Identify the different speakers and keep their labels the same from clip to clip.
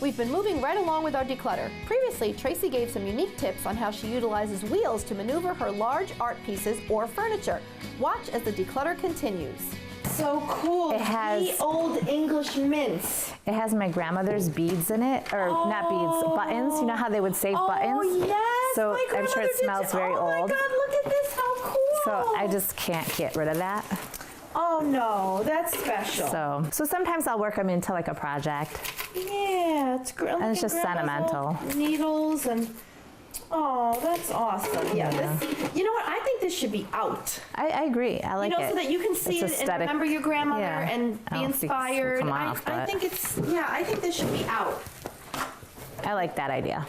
Speaker 1: We've been moving right along with our declutter. Previously, Tracy gave some unique tips on how she utilizes wheels to maneuver her large art pieces or furniture. Watch as the declutter continues.
Speaker 2: So cool.
Speaker 3: It has
Speaker 2: the old English mints.
Speaker 3: It has my grandmother's beads in it, or not beads, buttons. You know how they would save buttons?
Speaker 2: Oh yes.
Speaker 3: So
Speaker 2: my
Speaker 3: I'm sure it smells very old.
Speaker 2: Oh my God, look at this, how cool.
Speaker 3: So I just can't get rid of that.
Speaker 2: Oh no, that's special.
Speaker 3: So sometimes I'll work them into like a project.
Speaker 2: Yeah, it's great.
Speaker 3: And it's just sentimental.
Speaker 2: Needles and, oh, that's awesome. Yeah, this, you know what, I think this should be out.
Speaker 3: I agree, I like it.
Speaker 2: So that you can see
Speaker 3: It's
Speaker 2: it
Speaker 3: aesthetic.
Speaker 2: and remember your grandmother
Speaker 3: Yeah.
Speaker 2: and
Speaker 3: I
Speaker 2: be
Speaker 3: don't think this will
Speaker 2: inspired.
Speaker 3: come off,
Speaker 2: I
Speaker 3: but-
Speaker 2: think it's, yeah, I think this should be out.
Speaker 3: I like that idea.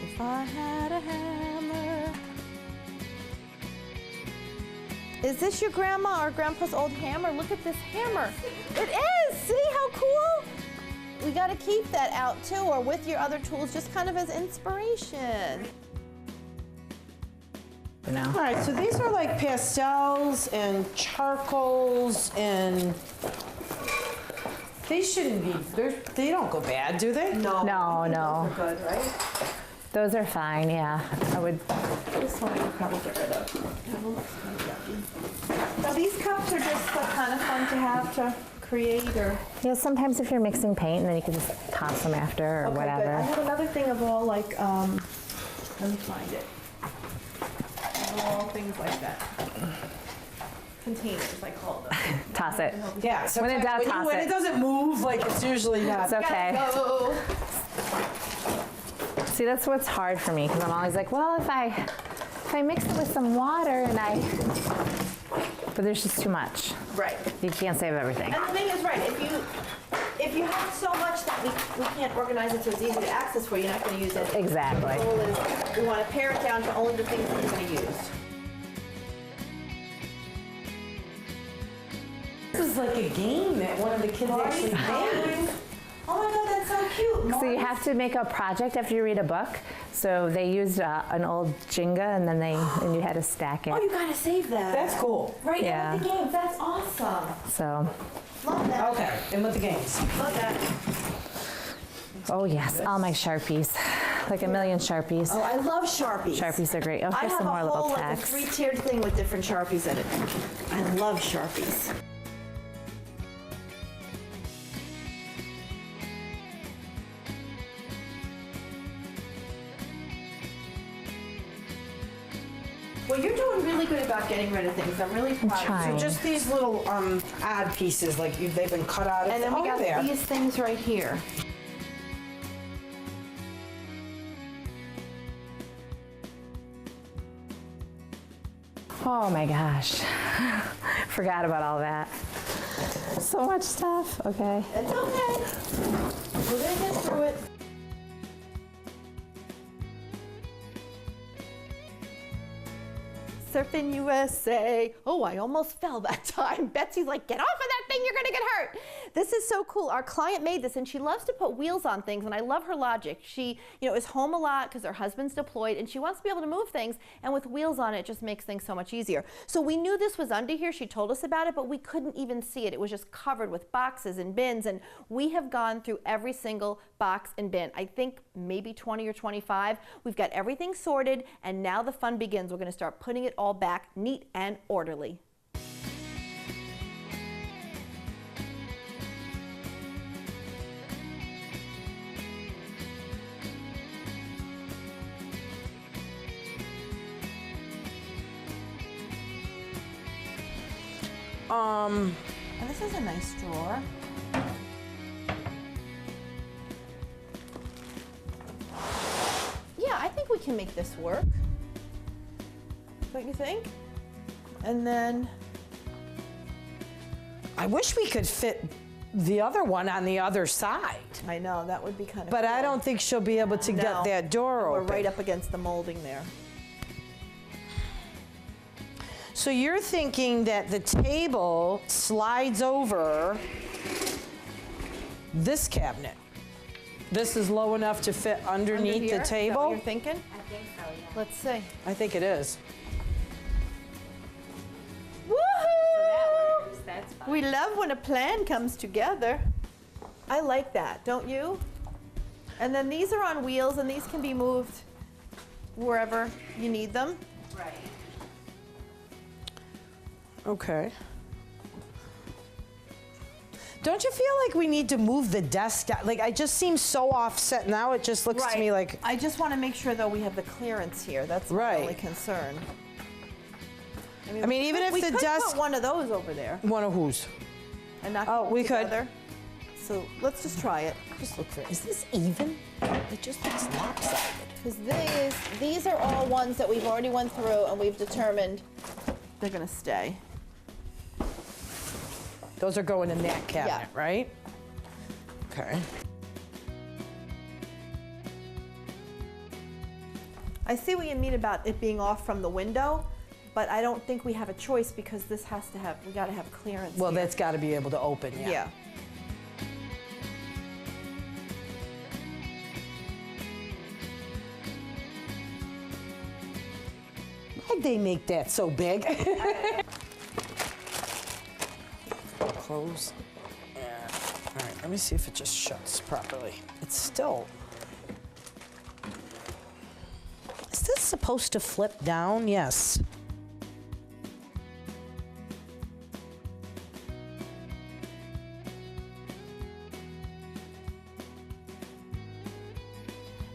Speaker 1: If I had a hammer. Is this your grandma or grandpa's old hammer? Look at this hammer. It is, see how cool? We gotta keep that out too, or with your other tools, just kind of as inspiration.
Speaker 3: You know?
Speaker 4: All right, so these are like pastels and charcoals, and they shouldn't be, they don't go bad, do they?
Speaker 2: No.
Speaker 3: No.
Speaker 2: Those are good, right?
Speaker 3: Those are fine, yeah. I would,
Speaker 2: This one we'll probably get rid of. Now these cups are just kind of fun to have to create or.
Speaker 3: yeah, sometimes if you're mixing paint, and then you can just toss them after or
Speaker 2: Okay,
Speaker 3: whatever.
Speaker 2: good. I have another thing of all like, let me find it. All things like that. Containers, I call them.
Speaker 3: Toss it.
Speaker 4: Yeah, so
Speaker 3: When in doubt, toss
Speaker 4: when
Speaker 3: it.
Speaker 4: it doesn't move, like it's usually not.
Speaker 3: It's okay.
Speaker 2: Go.
Speaker 3: See, that's what's hard for me, because I'm always like, well, if I mix it with some water but there's just too much.
Speaker 2: Right.
Speaker 3: You can't save everything.
Speaker 2: And the thing is, right, if you have so much that we can't organize it so it's easy to access for, you're not going to use it.
Speaker 3: Exactly.
Speaker 2: The goal is we want to pare it down to only the things that you're going to use.
Speaker 4: This is like a game that one of the kids actually made.
Speaker 2: Oh my God, that's so cute.
Speaker 3: So you have to make a project after you read a book. So they used an old Jenga, and then you had to stack it.
Speaker 2: Oh, you gotta save that.
Speaker 4: That's cool.
Speaker 2: Right,
Speaker 3: Yeah.
Speaker 2: with the games, that's awesome.
Speaker 3: So,
Speaker 2: Love that.
Speaker 4: Okay, and with the games.
Speaker 2: Love that.
Speaker 3: oh yes, all my Sharpies. Like a million Sharpies.
Speaker 2: Oh, I love Sharpies.
Speaker 3: Sharpies are great. Oh,
Speaker 2: I
Speaker 3: here's
Speaker 2: have
Speaker 3: some more
Speaker 2: a
Speaker 3: little
Speaker 2: whole like a
Speaker 3: text.
Speaker 2: 3-tiered thing with different Sharpies in it. I love Sharpies. Well, you're doing really good about getting rid of things. I'm really proud of you.
Speaker 3: trying.
Speaker 4: So just these little odd pieces, like they've been cut out of.
Speaker 2: And then we got
Speaker 4: there.
Speaker 2: these things right here.
Speaker 3: Oh my gosh. Forgot about all that. So much stuff. Okay.
Speaker 2: It's okay. We're gonna get through it. Surfing USA. Oh, I almost fell that time. Betsy's like, get off of that thing, you're gonna get hurt. This is so cool. Our client made this, and she loves to put wheels on things, and I love her logic. She, is home a lot because her husband's deployed, and she wants to be able to move things, and with wheels on it just makes things so much easier. So we knew this was under here. She told us about it, but we couldn't even see it. It was just covered with boxes and bins, and we have gone through every single box and bin. I think maybe 20 or 25. We've got everything sorted, and now the fun begins. We're gonna start putting it all back neat and orderly. And this is a nice drawer. Yeah, I think we can make this work. Don't you think? And then
Speaker 4: I wish we could fit the other one on the other side,
Speaker 2: I know that would be kind of.
Speaker 4: but I don't think she'll be able to get that door
Speaker 2: We're
Speaker 4: open.
Speaker 2: right up against the molding there.
Speaker 4: So you're thinking that the table slides over this cabinet. This is low enough to fit underneath
Speaker 2: Under here?
Speaker 4: the
Speaker 2: Is that what
Speaker 4: table?
Speaker 2: you're thinking?
Speaker 3: I think so, yeah.
Speaker 2: Let's see.
Speaker 4: I think it is.
Speaker 2: Woohoo! We love when a plan comes together. I like that, don't you? And then these are on wheels, and these can be moved wherever you need them.
Speaker 3: Right.
Speaker 4: Okay. Don't you feel like we need to move the desk down? Like, I just seem so offset now. It just looks to me like.
Speaker 2: I just want to make sure, though, we have the clearance here. That's my
Speaker 4: Right.
Speaker 2: only concern.
Speaker 4: I mean, even if
Speaker 2: we
Speaker 4: the
Speaker 2: could
Speaker 4: desk.
Speaker 2: put one of those over there
Speaker 4: One of whose?
Speaker 2: and knock
Speaker 4: Oh,
Speaker 2: them
Speaker 4: we could.
Speaker 2: together. So let's just try it.
Speaker 4: Just look for it. Is this even? It just looks lopsided.
Speaker 2: Because these are all ones that we've already went through and we've determined they're going to stay.
Speaker 4: Those are going in that cabinet,
Speaker 2: Yeah.
Speaker 4: right? Okay.
Speaker 2: I see what you mean about it being off from the window, but I don't think we have a choice because this has to have, we got to have clearance
Speaker 4: Well,
Speaker 2: here.
Speaker 4: that's got to be able to open, yeah.
Speaker 2: Yeah.
Speaker 4: Why'd they make that so big? Close. Yeah. All right, let me see if it just shuts properly. It's still. Is this supposed to flip down? Yes.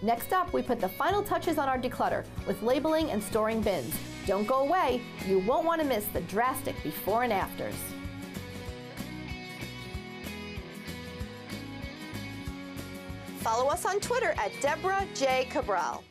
Speaker 2: Next up, we put the final touches on our declutter with labeling and storing bins. Don't go away. You won't want to miss the drastic before and afters. Follow us on Twitter at Deborah J. Cabral.